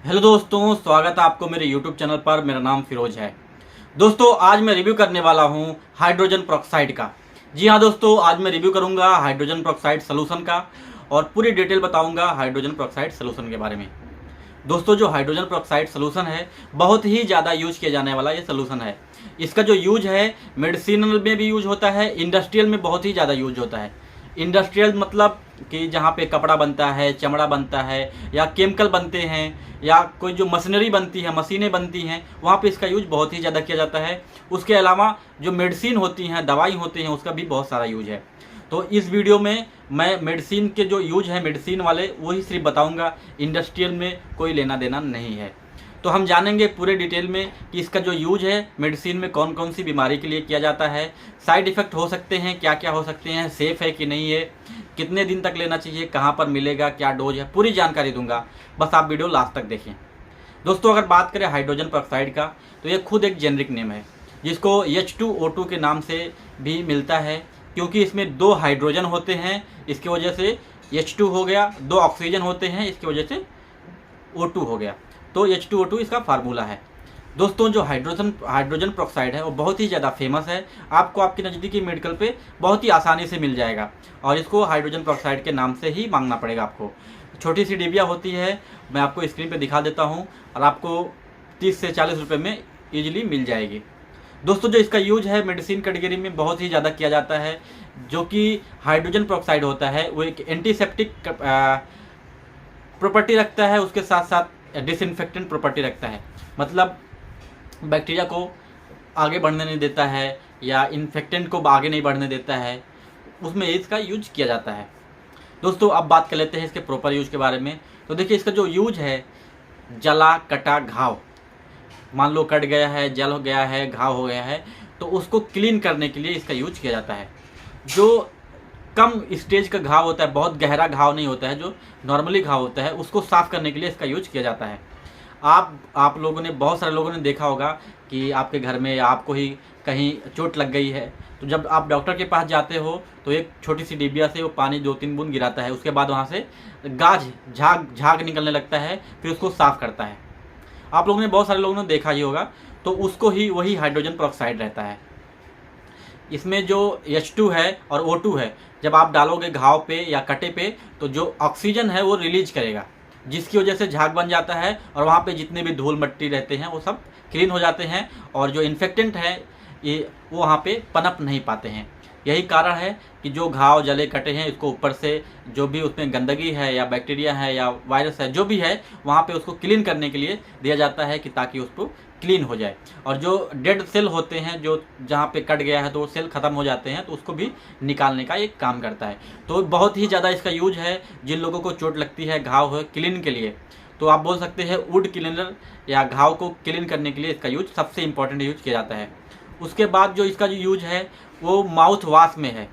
Hello दोस्तों, स्वागत है आपको मेरे YouTube चैनल पर। मेरा नाम फिरोज है। दोस्तों, आज मैं रिव्यू करने वाला हूं हाइड्रोजन पेरोक्साइड का। जी हाँ दोस्तों, आज मैं रिव्यू करूंगा हाइड्रोजन पेरोक्साइड सॉल्यूशन का और पूरी डिटेल बताऊंगा हाइड्रोजन पेरोक्साइड सॉल्यूशन के बारे में। दोस्तों, जो हाइड्रोजन पेरोक्साइड सॉल्यूशन है बहुत ही ज़्यादा यूज किया जाने वाला ये सॉल्यूशन है। इसका जो यूज है मेडिसिनल में भी यूज होता है, इंडस्ट्रियल में बहुत ही ज़्यादा यूज होता है। इंडस्ट्रियल मतलब कि जहाँ पे कपड़ा बनता है, चमड़ा बनता है या केमिकल बनते हैं या कोई जो मशीनरी बनती है, मशीनें बनती हैं, वहाँ पे इसका यूज बहुत ही ज़्यादा किया जाता है। उसके अलावा जो मेडिसिन होती हैं, दवाई होती हैं, उसका भी बहुत सारा यूज है। तो इस वीडियो में मैं मेडिसिन के जो यूज है मेडिसिन वाले वही सिर्फ बताऊंगा, इंडस्ट्रियल में कोई लेना देना नहीं है। तो हम जानेंगे पूरे डिटेल में कि इसका जो यूज है मेडिसिन में कौन कौन सी बीमारी के लिए किया जाता है, साइड इफ़ेक्ट हो सकते हैं क्या क्या हो सकते हैं, सेफ़ है कि नहीं है, कितने दिन तक लेना चाहिए, कहाँ पर मिलेगा, क्या डोज है, पूरी जानकारी दूंगा। बस आप वीडियो लास्ट तक देखें। दोस्तों, अगर बात करें हाइड्रोजन पेरोक्साइड का तो ये खुद एक जेनरिक नेम है जिसको H2O2 के नाम से भी मिलता है, क्योंकि इसमें दो हाइड्रोजन होते हैं, इसकी वजह से H2 हो गया, दो ऑक्सीजन होते हैं, इसकी वजह से O2 हो गया। तो H2O2 इसका फार्मूला है। दोस्तों, जो हाइड्रोजन पेरोक्साइड है वो बहुत ही ज़्यादा फेमस है। आपको आपके नज़दीकी मेडिकल पे बहुत ही आसानी से मिल जाएगा और इसको हाइड्रोजन पेरोक्साइड के नाम से ही मांगना पड़ेगा आपको। छोटी सी डिबिया होती है, मैं आपको स्क्रीन पे दिखा देता हूँ और आपको 30 से 40 रुपये में ईजिली मिल जाएगी। दोस्तों, जो इसका यूज है मेडिसिन कैटेगरी में बहुत ही ज़्यादा किया जाता है। जो कि हाइड्रोजन पेरोक्साइड होता है वो एक एंटीसेप्टिक प्रॉपर्टी रखता है, उसके साथ साथ डिसइंफेक्टेंट प्रॉपर्टी रखता है। मतलब बैक्टीरिया को आगे बढ़ने नहीं देता है या इन्फेक्टेंट को आगे नहीं बढ़ने देता है, उसमें इसका यूज किया जाता है। दोस्तों, अब बात कर लेते हैं इसके प्रॉपर यूज के बारे में। तो देखिए, इसका जो यूज है जला कटा घाव, मान लो कट गया है, जल हो गया है, घाव हो गया है, तो उसको क्लीन करने के लिए इसका यूज किया जाता है। जो कम स्टेज का घाव होता है, बहुत गहरा घाव नहीं होता है, जो नॉर्मली घाव होता है, उसको साफ करने के लिए इसका यूज किया जाता है। आप लोगों ने, बहुत सारे लोगों ने देखा होगा कि आपके घर में या आपको ही कहीं चोट लग गई है, तो जब आप डॉक्टर के पास जाते हो तो एक छोटी सी डिबिया से वो पानी 2-3 बूंद गिराता है, उसके बाद वहाँ से गाज झाग निकलने लगता है, फिर उसको साफ करता है। आप लोगों ने, बहुत सारे लोगों ने देखा ही होगा। तो उसको ही वही हाइड्रोजन पेरोक्साइड रहता है। इसमें जो H2 है और O2 है, जब आप डालोगे घाव पे या कटे पे तो जो ऑक्सीजन है वो रिलीज करेगा, जिसकी वजह से झाग बन जाता है और वहाँ पे जितने भी धूल मट्टी रहते हैं वो सब क्लीन हो जाते हैं और जो इन्फेक्टेंट है ये वो वहाँ पे पनप नहीं पाते हैं। यही कारण है कि जो घाव जले कटे हैं, इसको ऊपर से जो भी उसमें गंदगी है या बैक्टीरिया है या वायरस है, जो भी है, वहाँ पे उसको क्लीन करने के लिए दिया जाता है कि ताकि उसको क्लीन हो जाए। और जो डेड सेल होते हैं, जो जहाँ पे कट गया है तो वो सेल ख़त्म हो जाते हैं, तो उसको भी निकालने का एक काम करता है। तो बहुत ही ज़्यादा इसका यूज है जिन लोगों को चोट लगती है, घाव है, क्लीन के लिए। तो आप बोल सकते हैं वुड क्लीनर या घाव को क्लीन करने के लिए इसका यूज सबसे इम्पॉर्टेंट यूज किया जाता है। उसके बाद जो इसका जो यूज है वो माउथ वाश में है।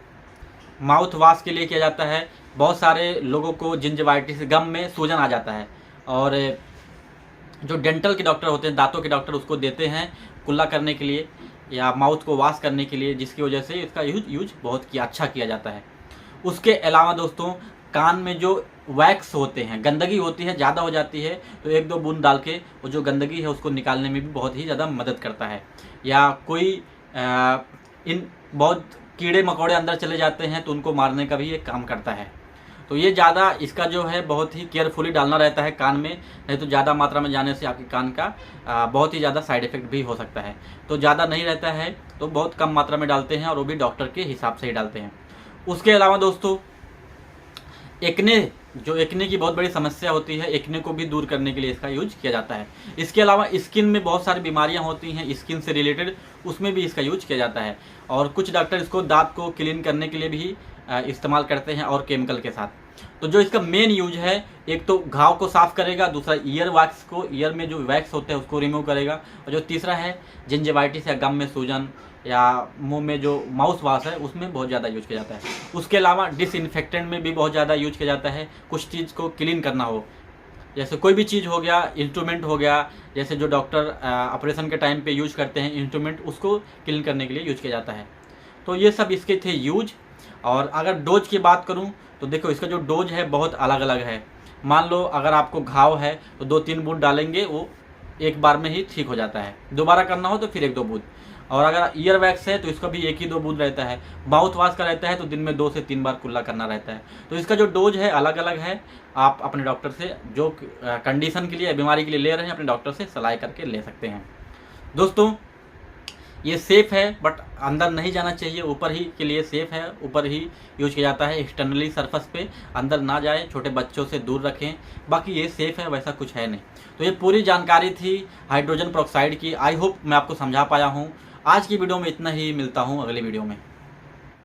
माउथ वाश के लिए किया जाता है। बहुत सारे लोगों को जिंजिवाइटिस, गम में सूजन आ जाता है और जो डेंटल के डॉक्टर होते हैं, दांतों के डॉक्टर, उसको देते हैं कुल्ला करने के लिए या माउथ को वॉश करने के लिए, जिसकी वजह से इसका यूज बहुत अच्छा किया जाता है। उसके अलावा दोस्तों, कान में जो वैक्स होते हैं, गंदगी होती है, ज़्यादा हो जाती है, तो 1-2 बूंद डाल के वो जो गंदगी है उसको निकालने में भी बहुत ही ज़्यादा मदद करता है। या कोई इन बहुत कीड़े मकोड़े अंदर चले जाते हैं तो उनको मारने का भी ये काम करता है। तो ये ज़्यादा इसका जो है बहुत ही केयरफुली डालना रहता है कान में, नहीं तो ज़्यादा मात्रा में जाने से आपके कान का बहुत ही ज़्यादा साइड इफ़ेक्ट भी हो सकता है। तो ज़्यादा नहीं रहता है तो बहुत कम मात्रा में डालते हैं और वो भी डॉक्टर के हिसाब से ही डालते हैं। उसके अलावा दोस्तों, एक्ने की बहुत बड़ी समस्या होती है, एक्ने को भी दूर करने के लिए इसका यूज किया जाता है। इसके अलावा स्किन में बहुत सारी बीमारियां होती हैं स्किन से रिलेटेड, उसमें भी इसका यूज किया जाता है। और कुछ डॉक्टर इसको दांत को क्लीन करने के लिए भी इस्तेमाल करते हैं और केमिकल के साथ। तो जो इसका मेन यूज है, एक तो घाव को साफ करेगा, दूसरा ईयर वैक्स को, ईयर में जो वैक्स होते हैं उसको रिमूव करेगा, और जो तीसरा है जिंजिवाइटिस या गम में सूजन या मुंह में जो माउथ वाश है उसमें बहुत ज़्यादा यूज किया जाता है। उसके अलावा डिसइंफेक्टेंट में भी बहुत ज़्यादा यूज किया जाता है। कुछ चीज़ को क्लीन करना हो, जैसे कोई भी चीज़ हो गया, इंस्ट्रूमेंट हो गया, जैसे जो डॉक्टर ऑपरेशन के टाइम पे यूज करते हैं इंस्ट्रूमेंट, उसको क्लीन करने के लिए यूज किया जाता है। तो ये सब इसके थे यूज। और अगर डोज की बात करूं तो देखो, इसका जो डोज है बहुत अलग अलग है। मान लो अगर आपको घाव है तो 2-3 बूंद डालेंगे, वो एक बार में ही ठीक हो जाता है। दोबारा करना हो तो फिर 1-2 बूंद। और अगर ईयर वैक्स है तो इसका भी 1 ही 2 बूंद रहता है। माउथ वॉश का रहता है तो दिन में 2 से 3 बार कुल्ला करना रहता है। तो इसका जो डोज है अलग अलग है। आप अपने डॉक्टर से जो कंडीशन के लिए, बीमारी के लिए ले रहे हैं, अपने डॉक्टर से सलाह करके ले सकते हैं। दोस्तों ये सेफ़ है, बट अंदर नहीं जाना चाहिए, ऊपर ही के लिए सेफ़ है, ऊपर ही यूज किया जाता है, एक्सटर्नली सरफेस पे अंदर ना जाए, छोटे बच्चों से दूर रखें। बाकी ये सेफ़ है, वैसा कुछ है नहीं। तो ये पूरी जानकारी थी हाइड्रोजन पेरोक्साइड की। आई होप मैं आपको समझा पाया हूँ। आज की वीडियो में इतना ही, मिलता हूँ अगली वीडियो में।